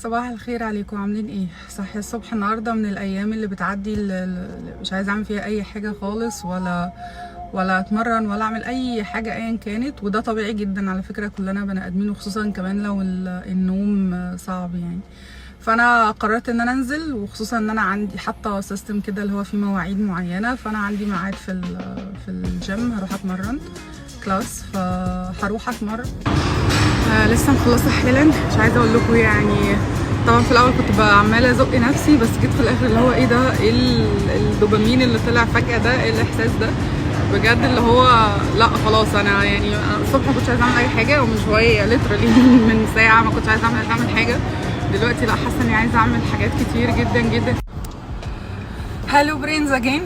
صباح الخير عليكم، عاملين ايه؟ صحي الصبح النهارده من الايام اللي بتعدي اللي مش عايزه اعمل فيها اي حاجه خالص، ولا اتمرن ولا اعمل اي حاجه ايا كانت. وده طبيعي جدا على فكره، كلنا بني ادمين، وخصوصا كمان لو النوم صعب يعني. فانا قررت ان انا انزل، وخصوصا ان انا عندي حاطه سيستم كده اللي هو فيه مواعيد معينه. فانا عندي ميعاد في الجيم، هروح اتمرن كلاس، فهروح اتمرن. لسه مخلصه حالا، مش عايزه اقول لكم يعني. طبعا في الاول كنت عماله ازق نفسي، بس جيت في الاخر اللي هو ايه ده، ايه الدوبامين اللي طلع فجاه ده، ايه الاحساس ده بجد، اللي هو لا خلاص. انا يعني الصبح ما كنتش عايزه اعمل اي حاجه، ومن شويه ليترالي من ساعه ما كنتش عايزه اعمل حاجه. دلوقتي لا، حاسه اني عايزه اعمل حاجات كتير جدا جدا. هالو برينز اجين.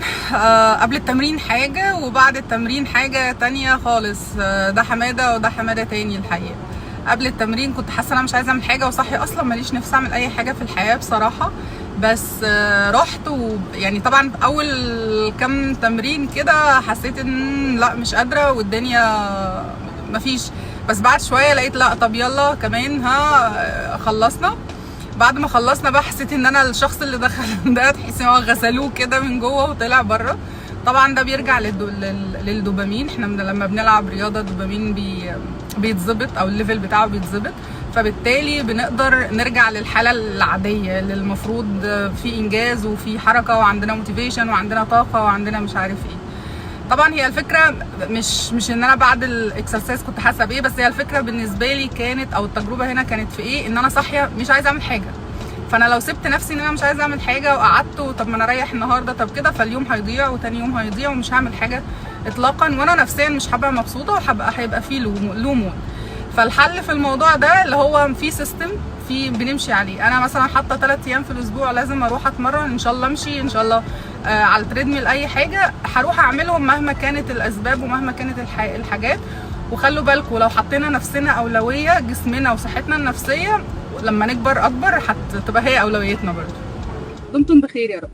قبل التمرين حاجه، وبعد التمرين حاجه تانية خالص. ده حماده وده حماده تاني الحقيقه. قبل التمرين كنت حاسه انا مش عايزه اعمل حاجه، وصحي اصلا ماليش نفسي اعمل اي حاجه في الحياه بصراحه. بس رحت، ويعني طبعا اول كام تمرين كده حسيت ان لا مش قادره، والدنيا مفيش. بس بعد شويه لقيت لا، طب يلا كمان، خلصنا. بعد ما خلصنا بقى حسيت ان انا الشخص اللي دخل ده تحس ان هو غسلوه كده من جوه وطلع بره. طبعا ده بيرجع للدوبامين. احنا لما بنلعب رياضه الدوبامين بيتظبط، او الليفل بتاعه بيتظبط، فبالتالي بنقدر نرجع للحاله العاديه اللي المفروض في انجاز وفي حركه وعندنا موتيفيشن وعندنا طاقه وعندنا مش عارف ايه. طبعا هي الفكره مش ان انا بعد الاكسرسايز كنت حاسه بايه، بس هي الفكره بالنسبه لي كانت، او التجربه هنا كانت في ايه، ان انا صاحيه مش عايزه اعمل حاجه. فانا لو سبت نفسي ان انا مش عايزه اعمل حاجه وقعدت، طب ما انا اريح النهارده، طب كده، فاليوم هيضيع وتاني يوم هيضيع ومش هعمل حاجه اطلاقا، وانا نفسيا مش هبقى مبسوطه، هيبقى فيه لو مود. فالحل في الموضوع ده اللي هو في سيستم بنمشي عليه. انا مثلا حاطه 3 ايام في الاسبوع لازم اروح اتمرن، ان شاء الله امشي، ان شاء الله على التريدميل، اي حاجه هروح اعملهم مهما كانت الاسباب ومهما كانت الحاجات. وخلوا بالكم، لو حطينا نفسنا اولويه، جسمنا وصحتنا النفسيه لما نكبر اكبر هتبقى هي اولويتنا برضه. دمتم بخير يا رب.